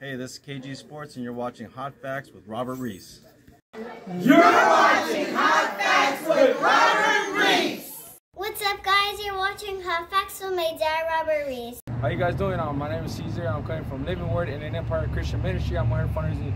Hey, this is KG Sports, and you're watching Hot Facts with Robert Reese. You're watching Hot Facts with Robert Reese. What's up, guys? You're watching Hot Facts with my dad, Robert Reese. How you guys doing? My name is Caesar. I'm coming from Living Word in an Empire Christian Ministry. I'm one of the fundraising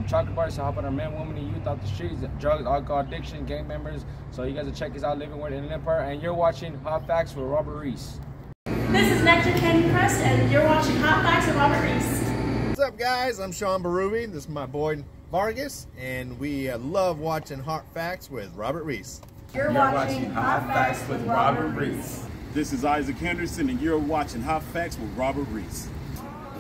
chocolate bars to help out our men, women, and youth out the streets, drugs, alcohol addiction, gang members. So you guys will check us out, Living Word in an Empire, and you're watching Hot Facts with Robert Reese. This is Nectar Candy Crust, and you're watching Hot Facts with Robert Reese. What's up, guys? I'm Sean Barubi. This is my boy Vargas, and we love watching Hot Facts with Robert Reese. You're watching Hot Facts with Robert Reese. This is Isaac Henderson, and you're watching Hot Facts with Robert Reese.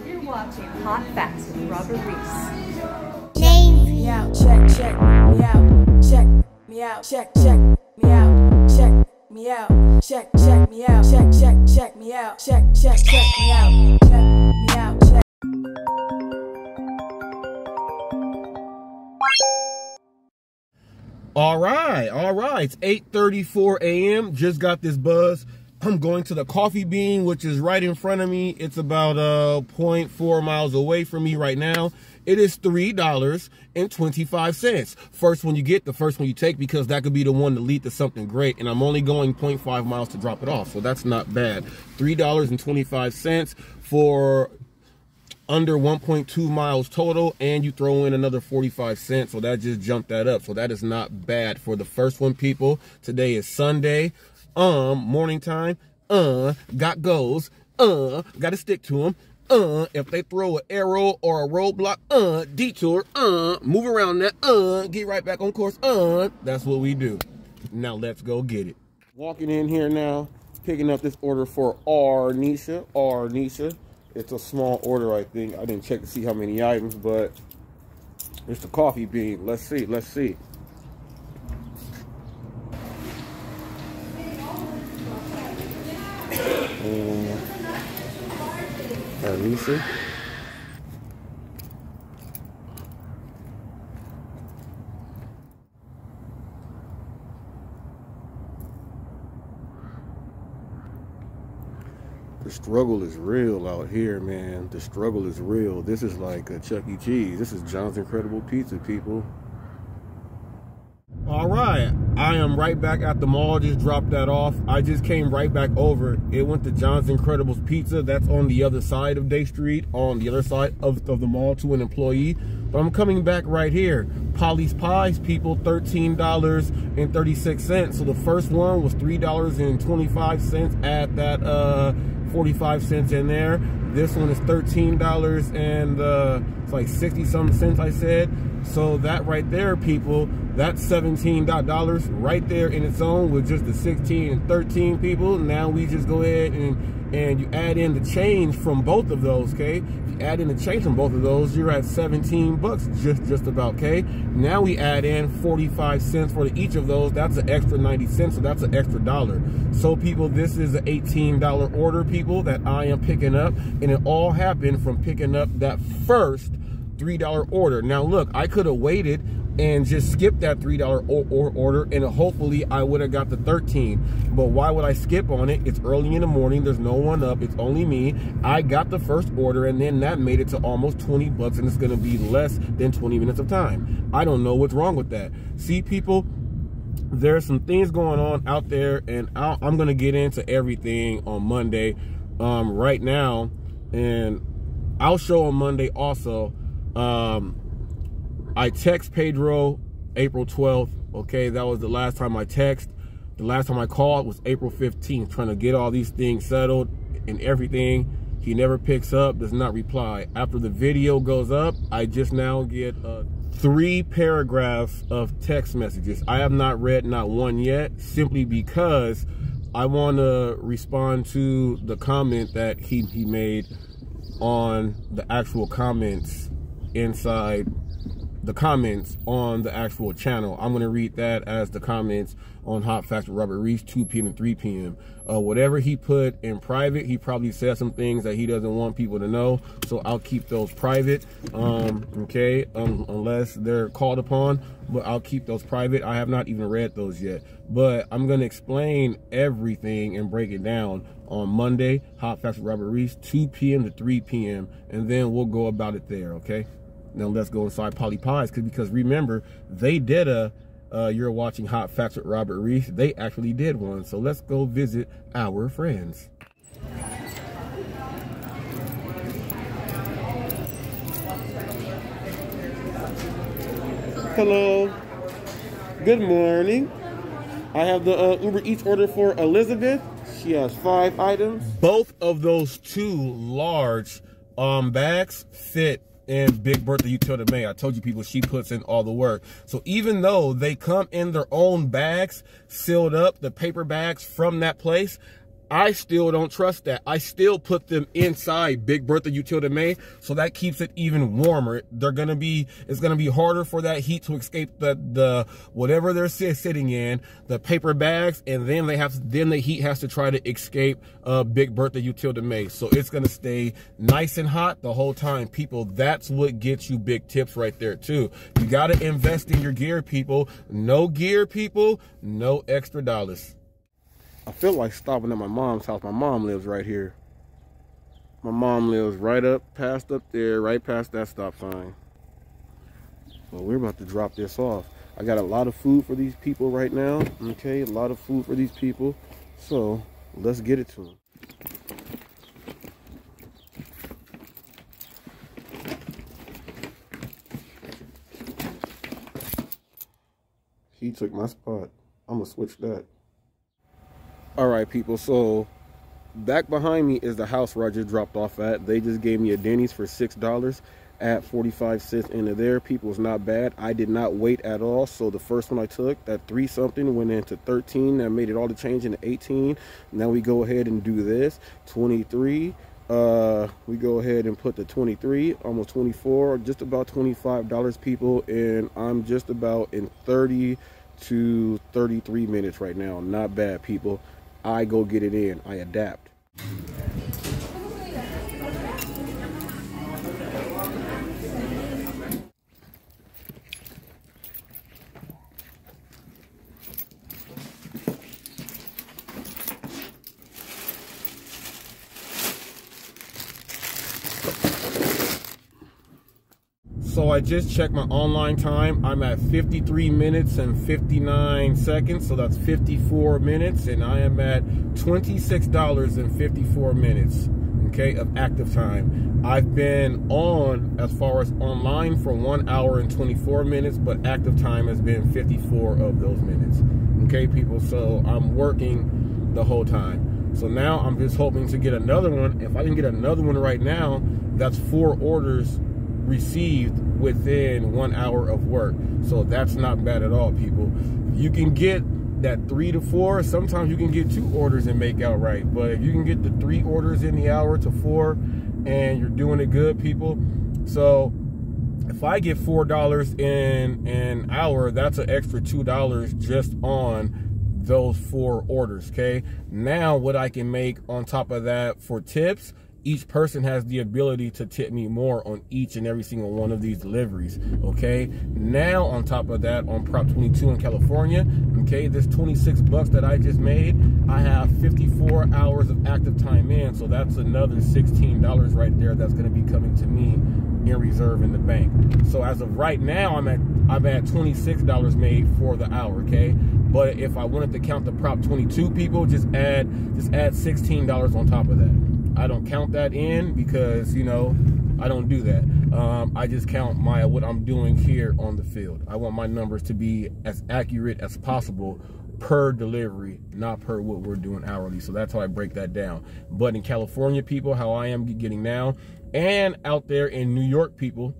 You're watching Hot Facts with Robert Reese. Name out, check, check me out, check me out, check, check me out, check me out, check, check me out, check, check, check me out, check, check, check me out, check me out, check. All right. It's 8:34 a.m. Just got this buzz. I'm going to the Coffee Bean, which is right in front of me. It's about 0.4 miles away from me right now. It is $3.25. First one you get, the first one you take, because that could be the one to lead to something great. And I'm only going 0.5 miles to drop it off, so that's not bad. $3.25 for under 1.2 miles total, and you throw in another 45 cents, so that just jumped that up. So that is not bad for the first one, people. Today is Sunday, morning time, got goals, gotta stick to them. If they throw an arrow or a roadblock, detour, move around that, get right back on course, that's what we do. Now let's go get it. Walking in here now, picking up this order for Arnisha. It's a small order, I think. I didn't check to see how many items, but it's the Coffee Bean. Let's see. Lisa. The struggle is real out here, man. The struggle is real. This is like a Chuck E. Cheese. This is John's Incredible Pizza, people. All right, I am right back at the mall. Just dropped that off. I just came right back over. It went to John's Incredibles Pizza. That's on the other side of Day Street, on the other side of the mall, to an employee. But I'm coming back right here. Polly's Pies, people, $13.36. So the first one was $3.25. Add that 45 cents in there. This one is $13 and it's like 60-something cents, I said. So that right there, people, that's $17 right there in its own, with just the 16 and 13, people. Now we just go ahead and you add in the change from both of those, okay? If you add in the change from both of those, you're at 17 bucks, just about, okay? Now we add in 45 cents for each of those. That's an extra 90 cents, so that's an extra $1. So, people, this is an $18 order, people, that I am picking up, and it all happened from picking up that first $3 order. Now, look, I could have waited and just skip that $3 order, and hopefully I would have got the 13. But why would I skip on it? It's early in the morning. There's no one up. It's only me. I got the first order, and then that made it to almost 20 bucks, and it's going to be less than 20 minutes of time. I don't know what's wrong with that. See, people, there's some things going on out there, and I'm going to get into everything on Monday right now, and I'll show on Monday also. I text Pedro April 12th, okay? That was the last time I text. The last time I called was April 15th, trying to get all these things settled and everything. He never picks up, does not reply. After the video goes up, I just now get 3 paragraphs of text messages. I have not read not one yet, simply because I want to respond to the comment that he made on the actual comments inside the comments on the actual channel. I'm going to read that as the comments on Hot Facts with Robert Reese, 2 p.m. and 3 p.m. Whatever he put in private, he probably said some things that he doesn't want people to know, so I'll keep those private, okay, unless they're called upon, but I'll keep those private. I have not even read those yet, but I'm going to explain everything and break it down on Monday, Hot Facts with Robert Reese, 2 p.m. to 3 p.m., and then we'll go about it there, okay? Now let's go inside Polly Pies, because remember, they did a You're Watching Hot Facts with Robert Reese. They actually did one, so let's go visit our friends. Hello. Good morning. I have the Uber Eats order for Elizabeth. She has 5 items. Both of those 2 large bags fit in Big Bertha Utility May. I told you people, she puts in all the work. So even though they come in their own bags, sealed up, the paper bags from that place, I still don't trust that. I still put them inside Big Bertha Utility May, so that keeps it even warmer. It's gonna be harder for that heat to escape the whatever they're sitting in, the paper bags, and then the heat has to try to escape Big Bertha Utility May. So it's gonna stay nice and hot the whole time, people. That's what gets you big tips right there too. You gotta invest in your gear, people. No gear, people, no extra dollars. I feel like stopping at my mom's house. My mom lives right here. My mom lives right up there, right past that stop sign. Well, we're about to drop this off. I got a lot of food for these people right now. Okay, a lot of food for these people. So let's get it to them. He took my spot. I'm gonna switch that. All right, people, so back behind me is the house where I just dropped off at. They just gave me a Denny's for $6 at 45 cents into there. People, it's not bad. I did not wait at all. So the first one I took, that 3 something, went into 13. That made it all the change into 18. Now we go ahead and do this, 23. We go ahead and put the 23, almost 24, just about $25, people, and I'm just about in 30 to 33 minutes right now. Not bad, people. I go get it in. I adapt. So I just checked my online time. I'm at 53 minutes and 59 seconds. So that's 54 minutes. And I am at $26.54 minutes, okay, of active time. I've been on, as far as online, for 1 hour and 24 minutes, but active time has been 54 of those minutes. Okay, people, so I'm working the whole time. So now I'm just hoping to get another one. If I can get another one right now, that's 4 orders received within 1 hour of work. So that's not bad at all, people. You can get that 3 to 4. Sometimes you can get 2 orders and make out right. But if you can get the 3 orders in the hour to 4, and you're doing it good, people. So if I get $4 in an hour, that's an extra $2 just on those 4 orders, okay? Now what I can make on top of that for tips, each person has the ability to tip me more on each and every single one of these deliveries, okay? Now, on top of that, on Prop 22 in California, okay, this 26 bucks that I just made, I have 54 hours of active time in, so that's another $16 right there that's gonna be coming to me in reserve in the bank. So as of right now, I'm at $26 made for the hour, okay? But if I wanted to count the Prop 22 people, just add $16 on top of that. I don't count that in because, you know, I don't do that. I just count what I'm doing here on the field. I want my numbers to be as accurate as possible per delivery, not per what we're doing hourly. So that's how I break that down. But in California, people, how I am getting now, and out there in New York, people,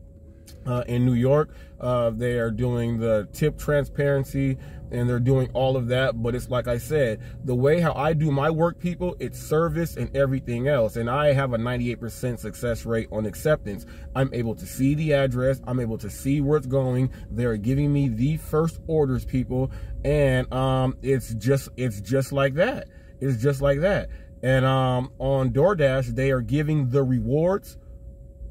in New York. They are doing the tip transparency, and they're doing all of that. But it's like I said, the way how I do my work, people, it's service and everything else. And I have a 98% success rate on acceptance. I'm able to see the address. I'm able to see where it's going. They're giving me the first orders, people. And it's just like that. It's just like that. And on Doordash, they are giving the rewards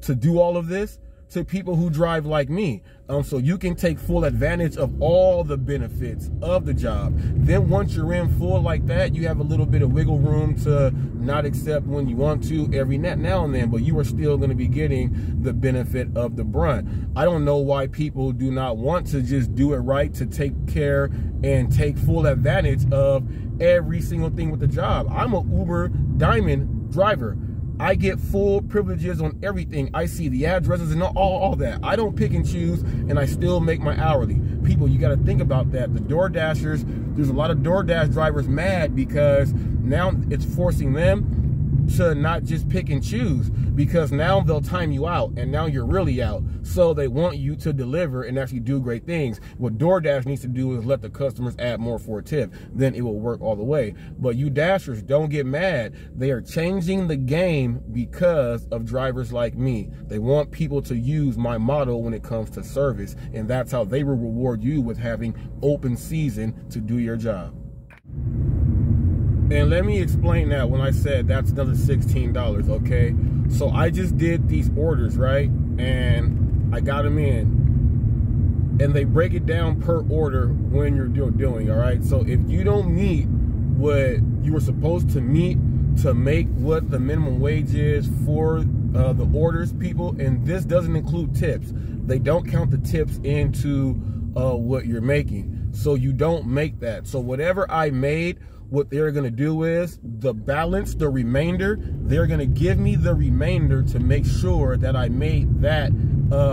to do all of this to people who drive like me. So you can take full advantage of all the benefits of the job. Then once you're in full like that, you have a little bit of wiggle room to not accept when you want to every now and then, but you are still going to be getting the benefit of the brunt. I don't know why people do not want to just do it right, to take care and take full advantage of every single thing with the job. I'm a Uber Diamond driver. I get full privileges on everything. I see the addresses and all that. I don't pick and choose, and I still make my hourly. People, you got to think about that. The DoorDashers, there's a lot of DoorDash drivers mad because now it's forcing them to not just pick and choose, because now they'll time you out and now you're really out. So they want you to deliver and actually do great things. What DoorDash needs to do is let the customers add more for a tip. Then it will work all the way. But you Dashers, don't get mad. They are changing the game because of drivers like me. They want people to use my model when it comes to service, and that's how they will reward you with having open season to do your job. And let me explain that when I said that's another $16, okay? So I just did these orders, right? And I got them in. And they break it down per order when you're doing, all right? So if you don't meet what you were supposed to meet to make what the minimum wage is for the orders, people, and this doesn't include tips. They don't count the tips into what you're making. So you don't make that. So whatever I made, what they're going to do is the balance, the remainder, they're going to give me the remainder to make sure that I made that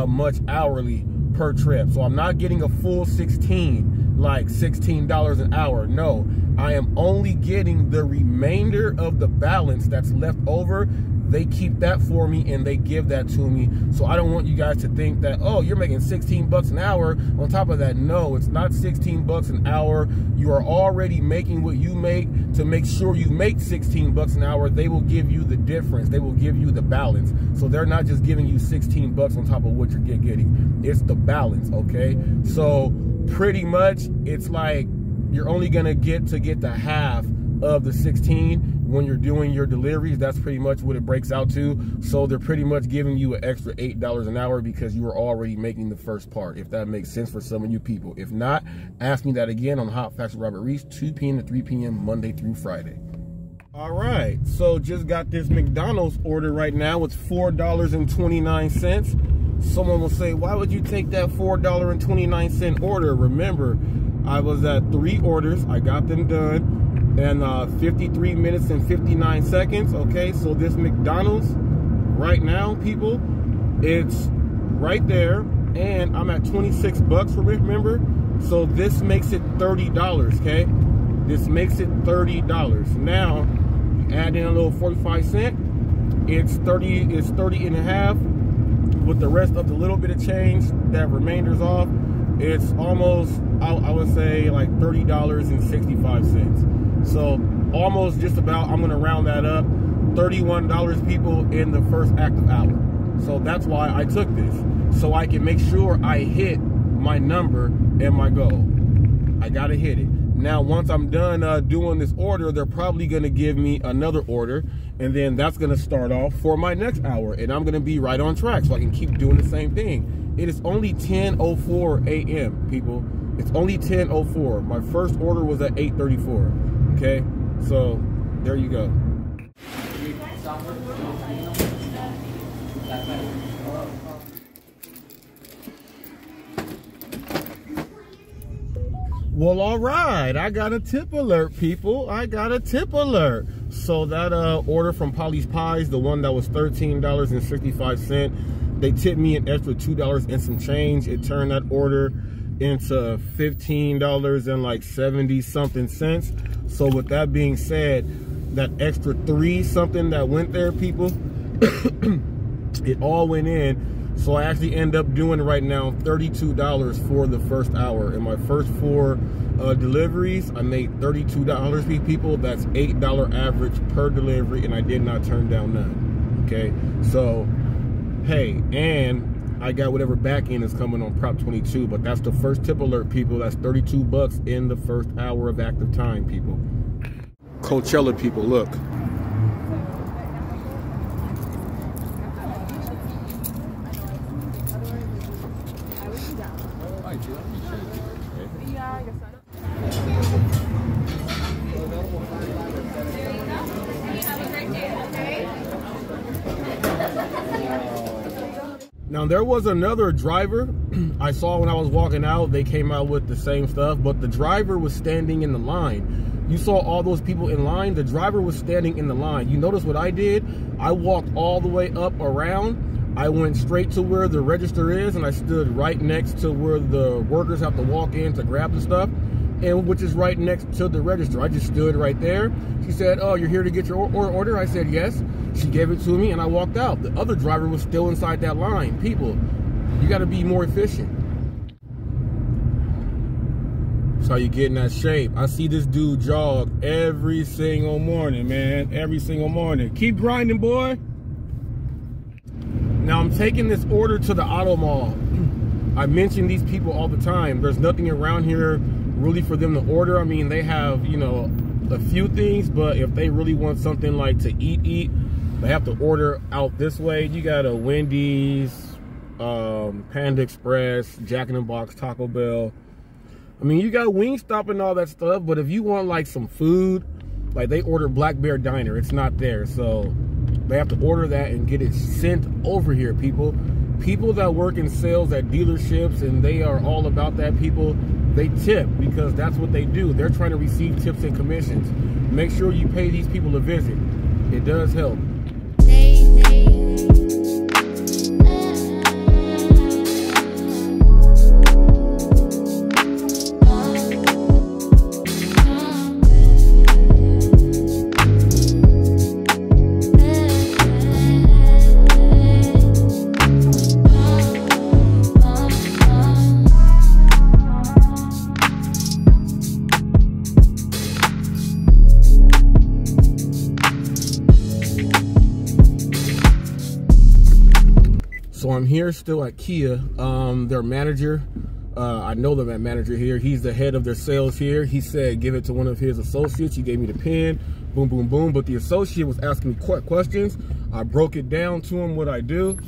much hourly per trip. So I'm not getting a full 16, like $16 an hour. No, I am only getting the remainder of the balance that's left over. They keep that for me and they give that to me. So I don't want you guys to think that, oh, you're making 16 bucks an hour on top of that. No, it's not 16 bucks an hour. You are already making what you make. To make sure you make 16 bucks an hour, they will give you the difference. They will give you the balance. So they're not just giving you 16 bucks on top of what you're getting. It's the balance, okay? So pretty much it's like you're only gonna get the half of the 16 when you're doing your deliveries. That's pretty much what it breaks out to. So they're pretty much giving you an extra $8 an hour because you were already making the first part, if that makes sense for some of you people. If not, ask me that again on Hot Facts with Robert Reese, 2 p.m. to 3 p.m. Monday through Friday. All right, so just got this McDonald's order right now. It's $4.29. Someone will say, why would you take that $4.29 order? Remember, I was at 3 orders. I got them done. And 53 minutes and 59 seconds. Okay, so this McDonald's right now, people, it's right there, and I'm at 26 bucks for it, remember? So this makes it $30, okay? This makes it $30. Now, add in a little 45 cents, it's 30 and a half. With the rest of the little bit of change that remainder's off, it's almost, I would say, like $30.65. So almost just about, I'm gonna round that up, $31 people in the first active hour. So that's why I took this, so I can make sure I hit my number and my goal. I gotta hit it. Now, once I'm done doing this order, they're probably gonna give me another order, and then that's gonna start off for my next hour, and I'm gonna be right on track so I can keep doing the same thing. It is only 10:04 a.m., people. It's only 10:04. My first order was at 8:34. Okay, so there you go. Well, all right, I got a tip alert, people. I got a tip alert. So that order from Polly's Pies, the one that was $13.65, they tipped me an extra $2 and some change. It turned that order into $15 and like 70 something cents. So with that being said, that extra 3 something that went there, people, it all went in So I actually end up doing right now $32 for the first hour. In my first 4 deliveries, I made $32, people. That's $8 average per delivery, and I did not turn down none. Okay, so hey, and I got whatever back end is coming on Prop 22, but that's the first tip alert, people. That's $32 in the first hour of active time, people. Coachella, people, look. Now there was another driver I saw when I was walking out. They came out with the same stuff, but the driver was standing in the line. You saw all those people in line. The driver was standing in the line. You notice what I did? I walked all the way up around. I went straight to where the register is, and I stood right next to where the workers have to walk in to grab the stuff, and which is right next to the register. I just stood right there. She said, "Oh, you're here to get your order?" I said, "Yes." She gave it to me, and I walked out. The other driver was still inside that line. People, you got to be more efficient. That's how you get in that shape. I see this dude jog every single morning, man. Every single morning. Keep grinding, boy. Now I'm taking this order to the auto mall. I mention these people all the time. There's nothing around here really for them to order. I mean, they have, you know, a few things, but if they really want something like to eat, they have to order out this way. You got a Wendy's, Panda Express, Jack in the Box, Taco Bell. I mean, you got Wingstop and all that stuff, but if you want like some food, like they order Black Bear Diner, it's not there. So they have to order that and get it sent over here, people. People that work in sales at dealerships, and they are all about that, people, they tip because that's what they do. They're trying to receive tips and commissions. Make sure you pay these people a visit. It does help. So I'm here still at Kia. Their manager, I know that manager here. He's the head of their sales here. He said give it to one of his associates. He gave me the pen, boom, boom, boom. But the associate was asking me questions. I broke it down to him what I do.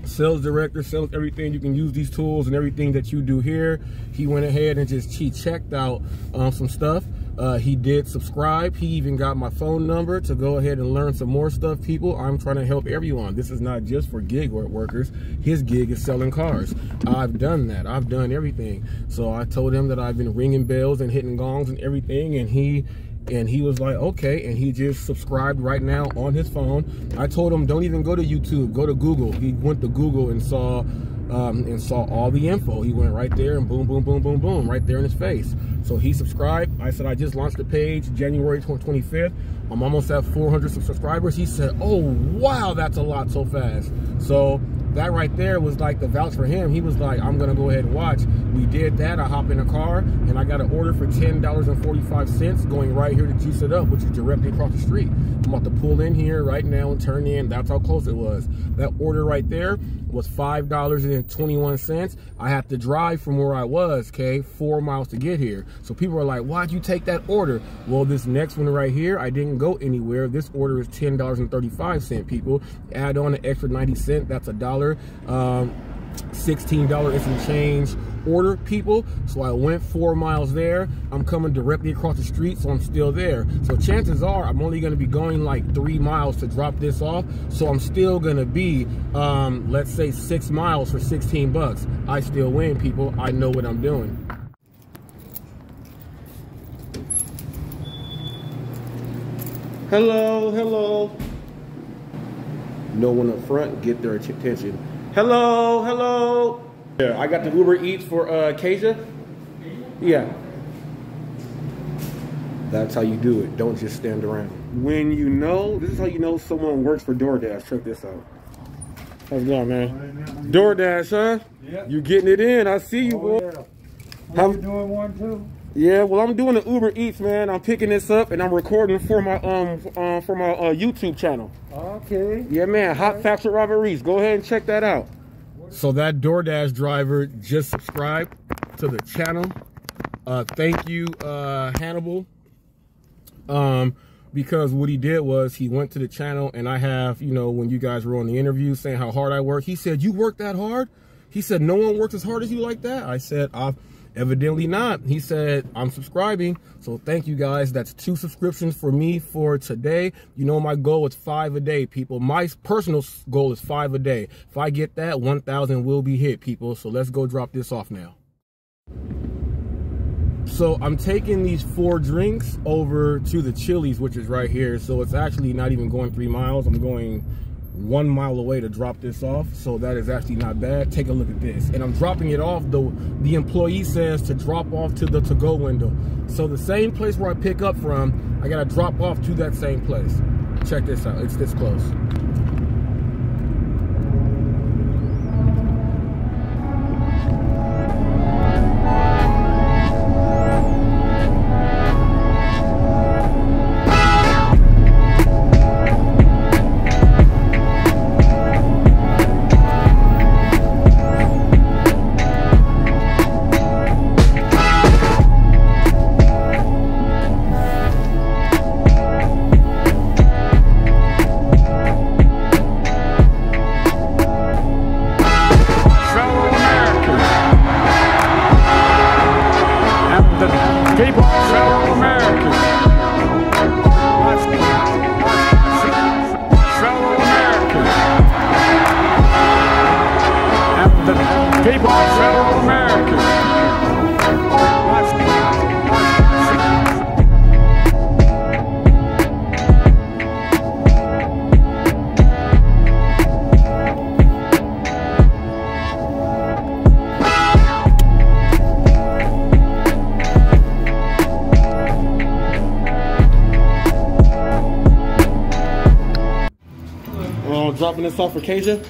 Sales director, sales everything. You can use these tools and everything that you do here. He went ahead and he checked out some stuff. He did subscribe. He even got my phone number to go ahead and learn some more stuff, people. I'm trying to help everyone. This is not just for gig workers. His gig is selling cars. I've done that. I've done everything. So I told him that I've been ringing bells and hitting gongs and everything, and he was like, okay, and he just subscribed right now on his phone. I told him, don't even go to YouTube, go to Google. He went to Google and saw all the info. He went right there and boom, boom, boom, boom, boom, right there in his face. So he subscribed. I said, I just launched the page January 25th. I'm almost at 400 subscribers. He said, oh, wow, that's a lot so fast. So that right there was like the vouch for him. He was like, I'm gonna go ahead and watch. We did that. I hop in a car and I got an order for $10.45 going right here to Juice It Up, which is directly across the street. I'm about to pull in here right now and turn in. That's how close it was. That order right there was $5.21. I had to drive from where I was, okay, 4 miles to get here. So people are like, why'd you take that order? Well, this next one right here, I didn't go anywhere. This order is $10.35, people. Add on an extra 90 cents, that's $1. $16 and some change order, people. So I went 4 miles there. I'm coming directly across the street, so I'm still there. So chances are I'm only going to be going like 3 miles to drop this off. So I'm still going to be, let's say 6 miles for 16 bucks. I still win, people. I know what I'm doing. Hello, hello. No one up front, get their attention. Hello, hello. Yeah, I got the Uber Eats for Kasia. Yeah. That's how you do it. Don't just stand around. When you know, this is how you know someone works for Doordash. Check this out. How's it going, man? Doordash, huh? Yeah. You getting it in. I see you, boy. Yeah. How you doing one too? Yeah, well, I'm doing the Uber Eats, man. I'm picking this up and I'm recording for my YouTube channel. Okay. Yeah, man. Hot Facts with Robert Reese. Go ahead and check that out. So that DoorDash driver just subscribed to the channel. Thank you, Hannibal. Because what he did was he went to the channel, and I have, you know, when you guys were on the interview saying how hard I work, he said, "You work that hard?" He said, "No one works as hard as you like that." I said, evidently not. He said, "I'm subscribing." So thank you guys. That's 2 subscriptions for me for today. You know, my goal is 5 a day, people. My personal goal is 5 a day. If I get that, 1,000 will be hit, people. So let's go drop this off now. So I'm taking these 4 drinks over to the Chili's, which is right here. So it's actually not even going 3 miles. I'm going 1 mile away to drop this off. So that is actually not bad. Take a look at this. And I'm dropping it off. The employee says to drop off to the to-go window. So the same place where I pick up from, I got to drop off to that same place. Check this out. It's this close. Dropping this off for Kaja.